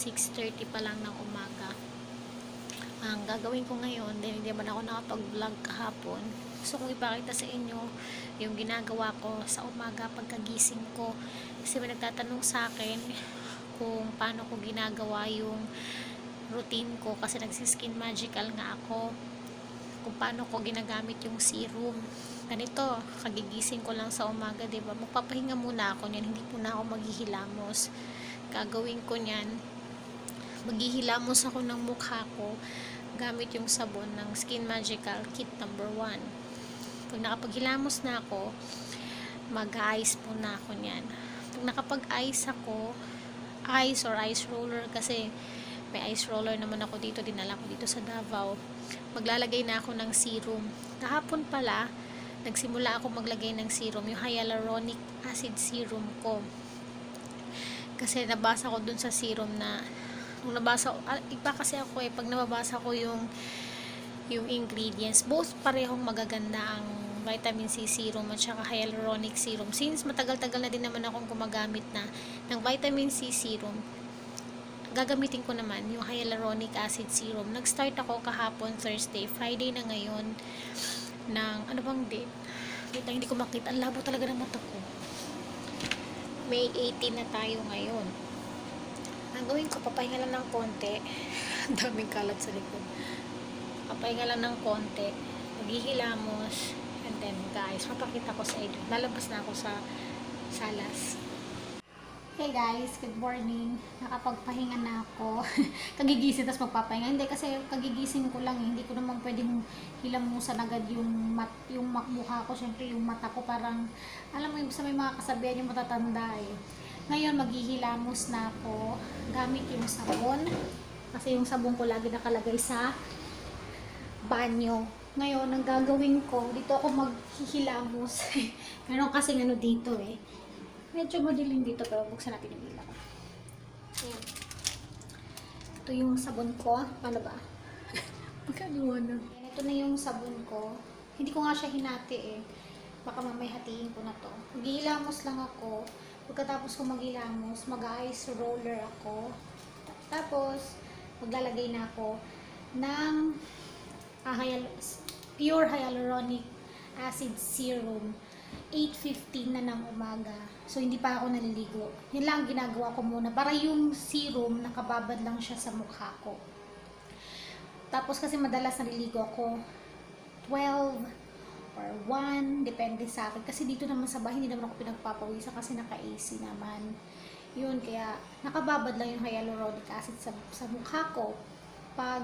6:30 pa lang ng umaga. Ang gagawin ko ngayon, dahil hindi man ako nakapag-vlog kahapon, gusto kong ipakita sa inyo yung ginagawa ko sa umaga pagkagising ko. Kasi may nagtatanong sa akin kung paano ko ginagawa yung routine ko, kasi nagsiskin magical nga ako, kung paano ko ginagamit yung serum. Ganito, kagigising ko lang sa umaga, diba? Magpapahinga muna ako niyan, hindi muna ako maghihilamos. Gagawin ko niyan, maghihilamos ako ng mukha ko gamit yung sabon ng Skin Magical Kit number 1. Pag nakapaghilamos na ako, mag-ice muna ako niyan. Pag nakapag-ice ako, ice or ice roller, kasi may ice roller naman ako dito, dinala ko dito sa Davao. Maglalagay na ako ng serum. Kahapon pala, nagsimula ako maglagay ng serum, yung hyaluronic acid serum ko. Kasi nabasa ko dun sa serum na, nung nabasa, iba kasi ako pag nababasa ko yung ingredients, both parehong magaganda, ang vitamin C serum at saka hyaluronic serum. Since matagal-tagal na din naman akong gumagamit na ng vitamin C serum, gagamitin ko naman yung hyaluronic acid serum. Nag-start ako kahapon Thursday, Friday na ngayon ng, ano bang date? Wait lang, hindi ko makita. Ang labo talaga ng mata ko. May 18 na tayo ngayon. Ang gawin ko, papahinga lang ng konti. Ang daming kalat sa likod. Papahinga lang ng konti. Maghihilamos. And then, guys, mapakita ko sa inyo. Lalabas na ako sa salas. Hey guys, good morning. Nakapagpahinga na ako. Kagigising, tapos magpapahinga. Hindi, kasi kagigising ko lang. Hindi ko naman pwedeng hilamusan agad yung mukha ko. Siyempre, yung mata ko parang, alam mo, sa may mga kasabihan yung matatanda eh. Ngayon, maghihilamos na ako gamit yung sabon. Kasi yung sabon ko lagi nakalagay sa banyo. Ngayon, ang gagawin ko, dito ako maghihilamos. Meron kasing ano dito eh. Medyo madilim dito, pero buksan natin yung ilaw. Ayan. Ito yung sabon ko. Paano ba? Magkaliwanag. Ito na yung sabon ko. Hindi ko nga siya hinati eh. Baka mamay hatiin ko na to. Maghihilamos lang ako. Pagkatapos ko maghilamos, mag-ice roller ako. Tapos, maglalagay na ako ng pure hyaluronic acid serum. 8:15 na ng umaga. So, hindi pa ako naliligo. Yan lang ginagawa ko muna. Para yung serum, nakababad lang siya sa mukha ko. Tapos, kasi madalas naliligo ako 12 or 1, depende sa akin. Kasi dito naman sa bahay, hindi naman ako pinagpapawisan kasi naka-AC naman. Yun, kaya nakababad lang yung hyaluronic acid sa mukha ko. Pag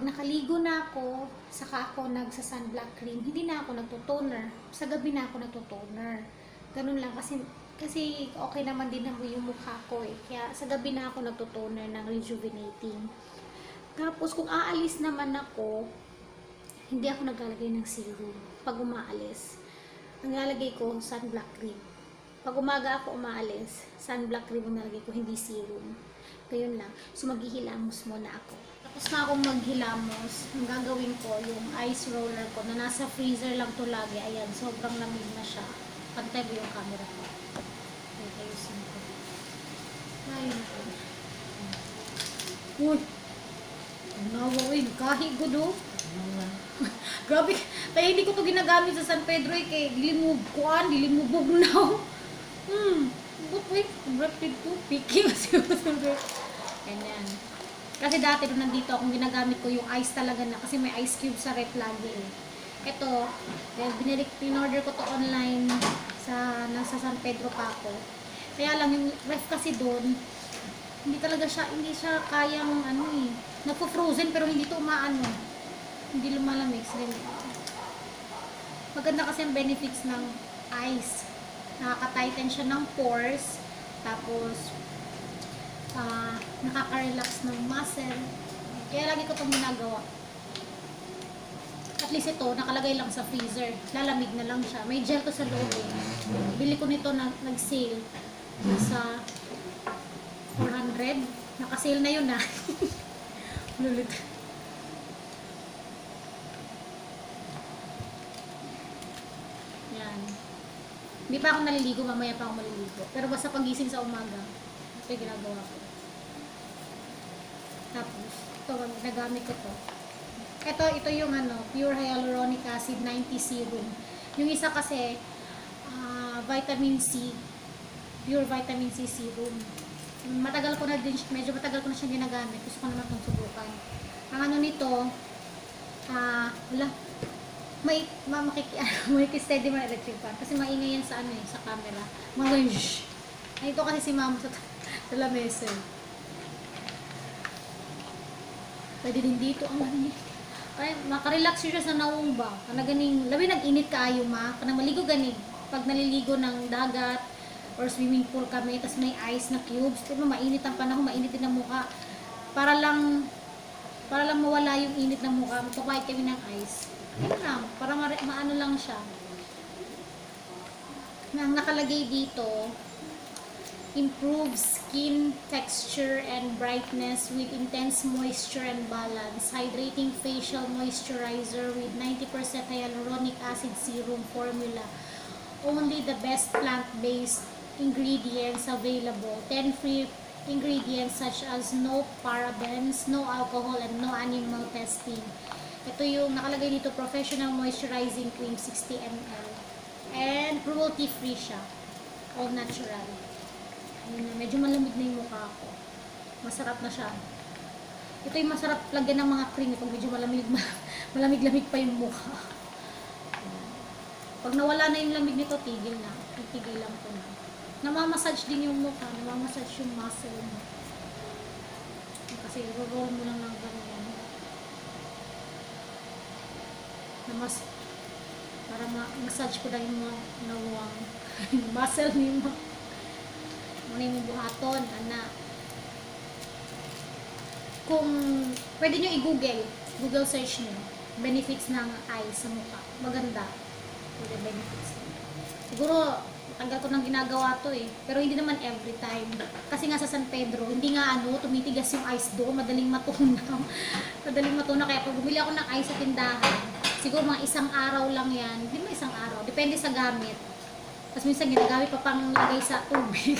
nakaligo na ako, saka ako nagsa-sunblock cream, hindi na ako nagto-toner. Sa gabi na ako nagto-toner. Ganun lang, kasi okay naman din naman yung mukha ko eh. Kaya sa gabi na ako nagto-toner ng rejuvenating. Tapos kung aalis naman ako, hindi ako naglalagay ng serum. Pag umaalis, ang nilalagay ko, sunblock cream. Pag umaga ako umaalis, sunblock cream ang nalagay ko, hindi serum. Gayun lang. So maghihilamos muna ako. Tapos na akong maghilamos, ang gagawin ko, yung ice roller ko, na nasa freezer lang to lagi. Ayan, sobrang lamig na siya. Pantay mo yung camera ko. Wait, ayusin ko. Ayun ko. Uy! Nawawin, kahit gudo. Grabe, kaya hindi ko to ginagamit sa San Pedro eh, kaya dilimubog now. But wait, rapid to, picky kasi ganyan. Kasi dati nung nandito akong ginagamit ko yung ice talaga na, kasi may ice cube sa ref lagi eh. Ito, in-order ko to online nasa San Pedro pa ako. Kaya lang yung ref kasi doon, hindi siya kayang ano eh, nagpo-frozen pero hindi to umaano. Hindi lumalamig. Maganda kasi ang benefits ng ice. Nakaka-tighten siya ng pores. Tapos, nakaka-relax ng muscle. Kaya lagi ko itong ginagawa. At least ito, nakalagay lang sa freezer. Lalamig na lang siya. May gel to sa loob eh. Bili ko nito nag-sale. Nasa 400. Naka-sale na yun ah. Lulit. Yan. Hindi pa ako naliligo, mamaya pa ako maliligo. Pero basta pagising sa umaga, ito yung ginagawa ko. Tapos, ito, nagamit ko to. Ito yung pure hyaluronic acid 90 serum. Yung isa kasi, vitamin C, pure vitamin C serum. Matagal ko na din, medyo matagal ko na siyang ginagamit. Gusto ko naman itong subukan. Ang ano nito, wala, makiki-steady mo na electric fan. Kasi maingay yan sa sa camera. Mawish. Ay, ito kasi si mama sa lamesa. Pwede din dito ang ay, makarelax siya sa nawong ba. Kana ganing, labi nag-init kaayo ma. Kana maligo ganing. Pag naliligo ng dagat or swimming pool kami, tas may ice na cubes, diba mainit ang panahon, mainit din ang mukha. Para lang mawala yung init ng mukha, magpapahit kami ng ice. Ayun lang, para maano lang siya. Ang nakalagay dito, improves skin texture and brightness with intense moisture and balance. Hydrating facial moisturizer with 90% hyaluronic acid serum formula. Only the best plant-based ingredients available. 10 free ingredients such as no parabens, no alcohol, and no animal testing. Ito yung nakalagay dito, professional moisturizing cream 60 ml. And cruelty-free siya. All natural. Medyo malamig na yung mukha ko. Masarap na siya. Ito yung masarap lagyan ng mga cream pag medyo malamig-lamig pa yung mukha. Pag nawala na yung lamig nito, tigil na. Tigil lang ko na. Namamassage din yung mukha. Namamassage yung muscle mo. Kasi roll mo lang ng ganyan. Para ma-massage ko na yung nawang muscle niyo. Muna yung buhaton, anak. Kung pwede nyo Google search nyo, benefits ng eyes sa mukha. Maganda. Pwede benefits. Siguro, tagal ko nang ginagawa to eh. Pero hindi naman every time. Kasi nga sa San Pedro, hindi nga tumitigas yung ice doon. Madaling matunaw. Madaling matunaw. Kaya pag bumili ako ng ice sa tindahan, siguro mga isang araw lang yan. Hindi mo isang araw. Depende sa gamit. Tapos minsan ginagamit pa pang lagay sa tubig.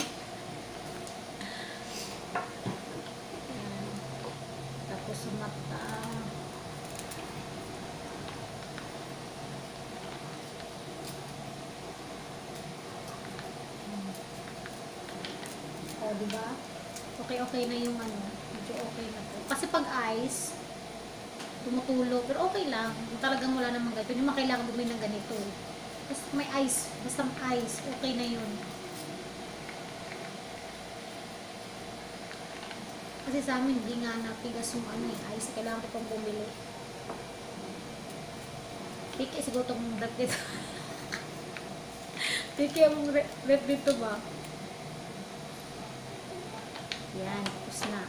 Sa mata. O, diba? Okay na yung medyo okay na po. Kasi pag ice, tumutulo. Pero okay lang. Talagang wala namang ganito. Hindi makailangan bumili ng ganito. Basta may ice. Basta ice. Okay na yun. Kasi sa amin, hindi nga napigas yung ice. Kailangan ko pang bumili. Tiki, siguro itong rep dito. Tiki, ang rep dito ba? Yan, tapos na.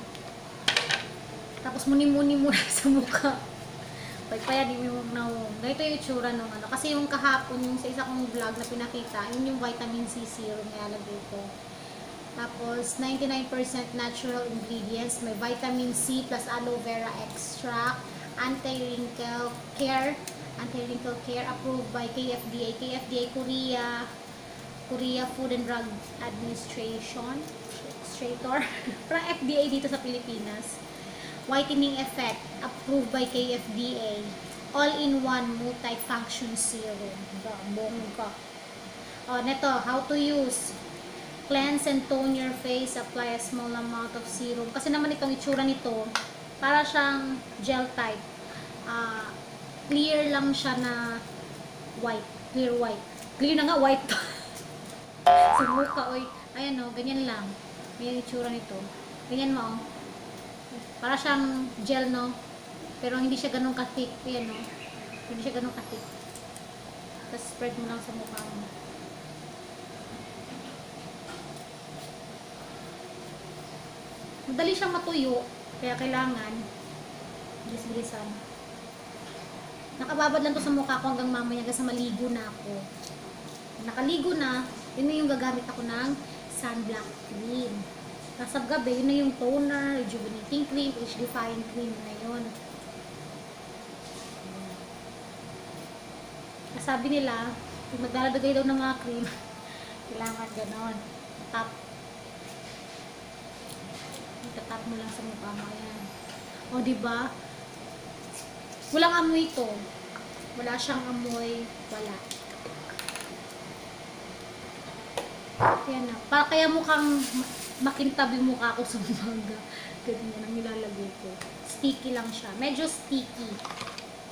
Tapos muni-muni muna sa mukha. Pagpaya, di mo mag-nawong. Ganito yung itsura ng Kasi yung kahapon, yung sa isa kong vlog na pinakita, yun yung vitamin C serum na nalagay ko. Tapos, 99% natural ingredients. May vitamin C plus aloe vera extract. Anti-wrinkle care. Anti-wrinkle care approved by KFDA. KFDA, Korea Food and Drug Administration. Parang FDA dito sa Pilipinas. Whitening effect. Approved by KFDA. All-in-one multifunction serum. Bongga. Neto, how to use. Cleanse and tone your face. Apply a small amount of serum. Kasi naman itong itsura nito, para siyang gel type. Clear lang siya na white. Clear white. Clear na nga, white to. Sa mukha, oy. Ayan o, ganyan lang. May itsura nito. Ganyan mo, para siyang gel, no? Pero hindi siya ganun ka-thick. Ayan, no? Hindi siya ganun ka-thick. Tapos spread mo lang sa mukha mo. Madali siyang matuyo, kaya kailangan bilis-bilisan. Nakababad lang to sa mukha ko hanggang mamaya, hanggang sa maligo na ako. Nakaligo na, yun na yung gagamit ako ng sunblock cream. Tapos sa gabi, yun na yung toner, rejuvenating cream, age-defying cream na yun. Sabi nila, kung maglalagay daw ng mga cream, kailangan ganon. Tap mo lang sa mukha mo. Ayan. O, diba? Walang amoy to. Wala siyang amoy. Wala. Yan na. Kaya mukhang makintab yung mukha ko sa umaga. Ganyan ang nilalagay ko. Sticky lang siya. Medyo sticky.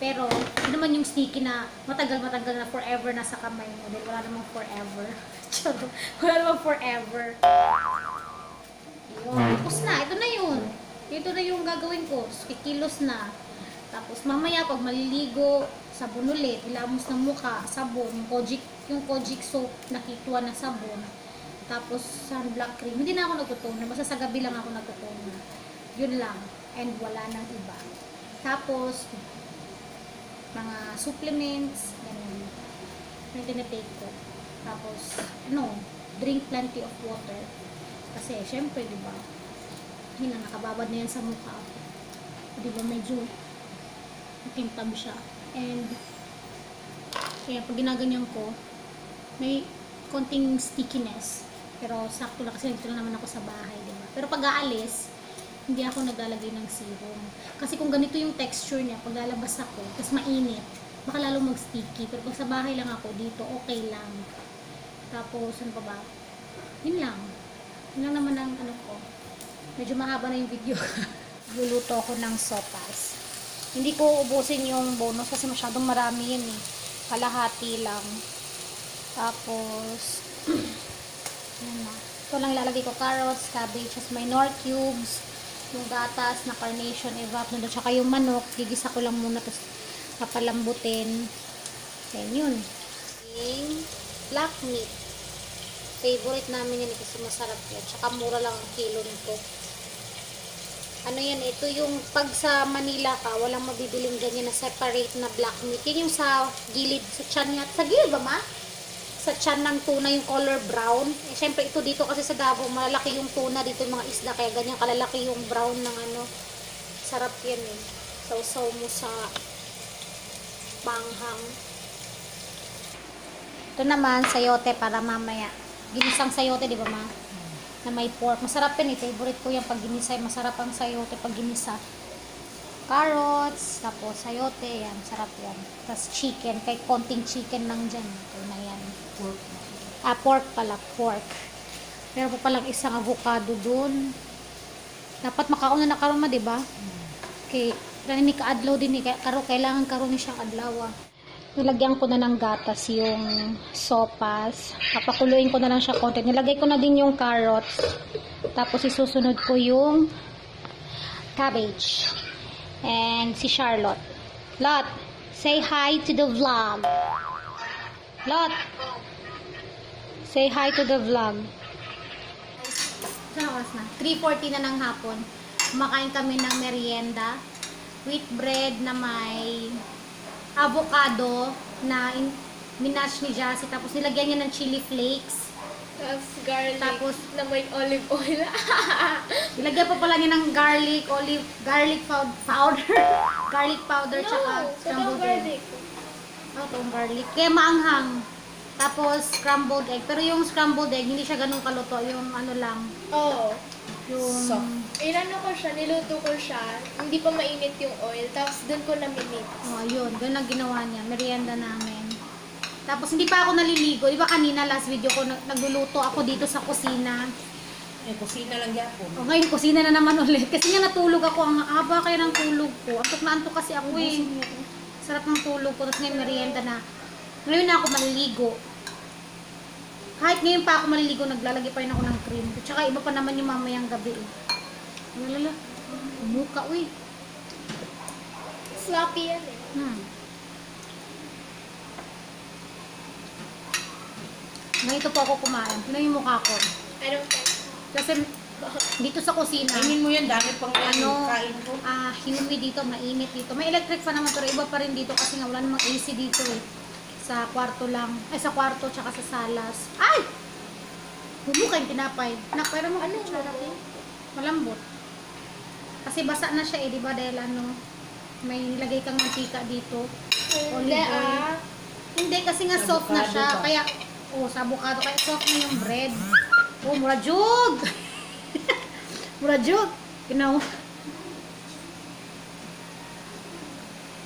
Pero, hindi naman yung sticky na matagal-matagal na forever na sa kamay mo. Dahil wala namang forever. Wala namang forever. Yun. Tapos na. Ito na yun. Ito na yung gagawin ko. Kikilos na. Tapos mamaya pag maliligo, sabon ulit. Ilamos ng mukha, sabon. Yung Kojic soap, nakituwa na sabon. Tapos sunblock cream. Hindi na ako nagtutoner. Basta sa gabi lang ako nagtutoner. Yun lang. And wala nang iba. Tapos, mga supplements, ganyan. Yung tinitake ko. Tapos, drink plenty of water. Kasi, syempre, di ba? Yun na, nakababad na yan sa mukha. Di ba, medyo nakintab siya. And, kaya pag ginaganyan ko, may konting stickiness. Pero, sakto lang kasi nagtira naman ako sa bahay, di ba? Pero pag aalis, hindi ako naglalagay ng serum. Kasi kung ganito yung texture niya, pag lalabas ako, tapos mainit, baka lalong mag-sticky. Pero pag sa bahay lang ako, dito, okay lang. Tapos, ano pa ba? Yun lang. Yun lang naman ang ano ko. Medyo mahaba na yung video. Luluto ako ng sopas. Hindi ko ubusin yung bonus kasi masyadong marami yun eh. Kalahati lang. Tapos, yan na. Ito lang ilalagay ko carrots, cabbage, may Knorr cubes, yung gatas na carnation evap, at saka yung manok, gigisa ko lang muna, tapos papalambutin. Then yun. Yung black meat. Favorite namin yan kasi masarap yan. Tsaka mura lang ang kilo nito. Ano yan, ito yung pag sa Manila ka, walang mabibiling ganyan na separate na black meat. Yan yung sa gilid, sa tiyan niya. Sa gilid ba ma? Sa tiyan ng tuna yung color brown. Eh, syempre ito dito kasi sa Davao, malalaki yung tuna dito yung mga isda. Kaya ganyan kalalaki yung brown ng ano. Sarap yan eh. Sausaw mo sa panghang. Ito naman, sayote para mamaya. Ginisang sayote, di ba ma? Na may pork. Masarap yan eh. Favorite ko yung pag ginisa. Masarap ang sayote pag ginisa. Carrots, tapos sayote, yan. Sarap yan. Tapos chicken. Kahit konting chicken lang dyan. Ito na yan. Pork. Pork pala. Pork. Meron pa palang isang avocado dun. Dapat makauna na karon ma, di ba? Okay. Kaya ni kaadlaw din eh. Kailangan karon ni siyang adlaw. Nilagyan ko na ng gatas yung sopas. Papakuluin ko na lang siya konti. Nilagay ko na din yung carrots. Tapos isusunod ko yung cabbage. And si Charlotte. Lot, say hi to the vlog. Lot, say hi to the vlog. Saan oras na? 3:40 na ng hapon. Kumakain kami ng merienda. Wheat bread na may avocado na minash ni Jassy. Tapos nilagyan niya ng chili flakes. Tapos garlic. Tapos na may olive oil. nilagyan pa pala niya ng garlic powder. Garlic powder tsaka scrambled egg. Itong garlic. Kaya maanghang. Tapos scrambled egg. Pero yung scrambled egg, hindi siya ganun kaluto. Yung ano lang. Oo. Yung Soft. Inano ko siya, niluto ko siya. Hindi pa mainit yung oil. Tapos dun ko na-minute. yun. Doon ang ginawa niya. Merienda namin. Tapos hindi pa ako naliligo. Diba kanina last video ko nagluluto ako dito sa kusina. Kusina lang yapon. Ngayon kusina na naman ulit. Kasi nga natulog ako. Ang haba kaya ng tulog ko. Antok na antok kasi ako eh. Sarap ng tulog ko. Tapos ngayon merienda na. Ngayon na ako maliligo. Kahit ngayon pa ako maliligo, naglalagay pa rin ako ng cream. Tsaka iba pa naman yung mamayang gabi eh. Lala. Mukha uy. Sloppy yan eh. Ganito po ako kumain. Tignan yung mukha ko. I don't think. Kasi dito sa kusina, Kainin mo yan, dami pang kain ko. humid dito, mainit dito. May electric fan naman pero iba pa rin dito kasi nga wala namang AC dito eh. Sa kwarto lang. Ay, sa kwarto tsaka sa salas. Ay! Bumukha yung tinapay. Pero mo ano? Malambot. Kasi basa na siya eh, di ba? Dahil may nilagay kang mantika dito. Olive oil. Hindi, kasi nga soft na siya. Kaya, sa avocado. Kaya soft na yung bread. Mura jug! Mura jug!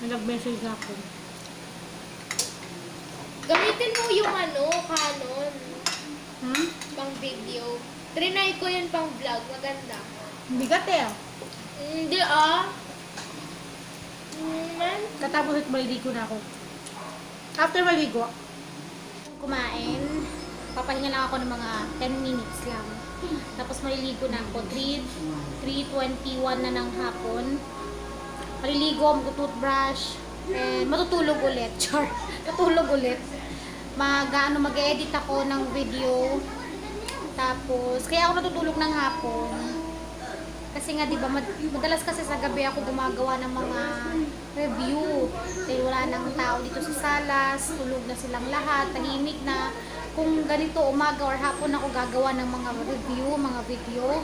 Nag-message na ako. Gamitin mo yung Canon. Hmm? Pang video. Trinay ko yun pang vlog. Maganda. Hindi ka, te. Hindi ah. Man. Katapos at maliligo na ako. After maligo, Kumain. Papahinga lang ako ng mga 10 minutes lang. Tapos maliligo na ako. 3:21 na ng hapon. Maliligo, mag-toothbrush. And matutulog ulit. Char. Matulog ulit. Mag-edit ako ng video. Tapos, kaya ako natutulog ng hapon. Kasi nga, di ba, madalas kasi sa gabi ako gumagawa ng mga review. Dahil wala nang tao dito sa salas, tulog na silang lahat, tahimik na. Kung ganito umaga or hapon ako gagawa ng mga review, mga video.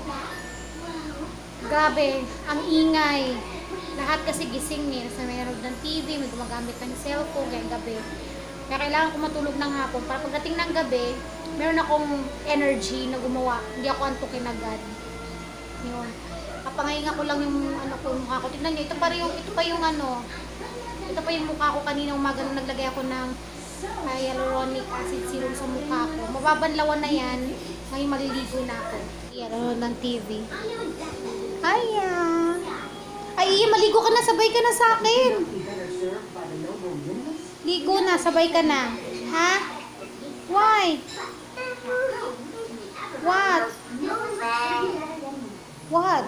Grabe, ang ingay. Lahat kasi gising eh. Nasa mayroon ng TV, may gumagamit ng cellphone, kaya gabi. Kaya kailangan ko matulog ng hapon para pagdating ng gabi, meron akong energy na gumawa. Hindi ako antukin agad. Yun. Kapangahinga ko lang yung mukha ko. Tignan niyo, ito pa yung mukha ko kanina umaga nung naglagay ako ng hyaluronic acid serum sa mukha ko. Mababanlawan na yan. Ngayon maliligo na ako. Yan, ng TV. Hiya! Ay, maligo ka na, sabay ka na sa akin. Ligo na, sabay ka na. Ha? Why? What? What?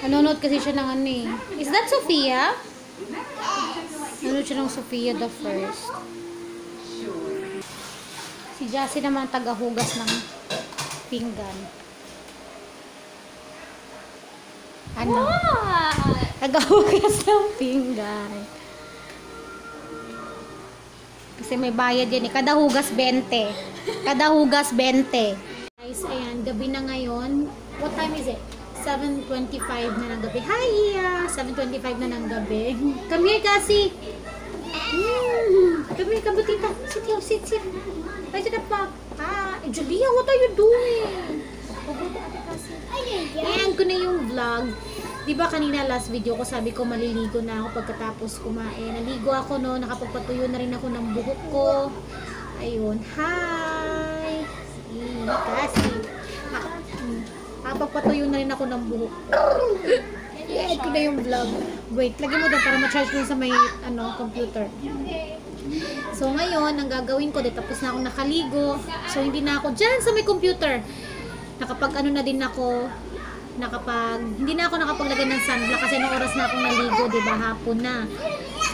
Nanonood kasi siya ng ano eh. Is that Sophia? Nanonood siya ng Sophia the First. Si Jassy naman tagahugas ng pinggan. Ano? Tagahugas ng pinggan. Kasi may bayad yan eh. Kada hugas 20. Kada hugas 20. Guys, ayan. Gabi na ngayon. What time is it? 7:25 na ng gabi. Hi, Iya! 7:25 na ng gabi. Come here, Cassie! Come here, kabutita. Sit here, sit. Right to the pop. Hi! Julia, what are you doing? Pupunta ka, Cassie. Ayan ko na yung vlog. Diba kanina last video ko sabi ko maliligo na ako pagkatapos kumain. Naligo ako no, nakapagpatuyo na rin ako ng buhok ko. Ayun. Hi! Cassie. Nakapagpatuyo na rin ako ng buhok ko. I-edit ko na yung vlog. Wait, lagyan mo doon para ma-charge mo sa may computer. So ngayon, ang gagawin ko, tapos na ako nakaligo. So hindi na ako dyan sa may computer. Na din ako, hindi na ako nakapaglagay ng sunblock kasi nung oras na akong naligo, diba, hapon na.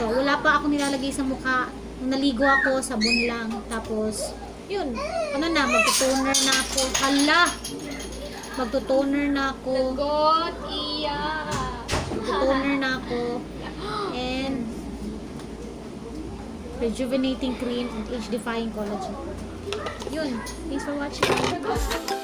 So wala pa akong nilalagay sa mukha. Nung naligo ako, sabon lang. Tapos, yun, magtutoner na ako. Hala! Magtutoner na ako. Sagot, iya. Magtutoner na ako. And, rejuvenating cream and age-defying collagen. Yun. Thanks for watching.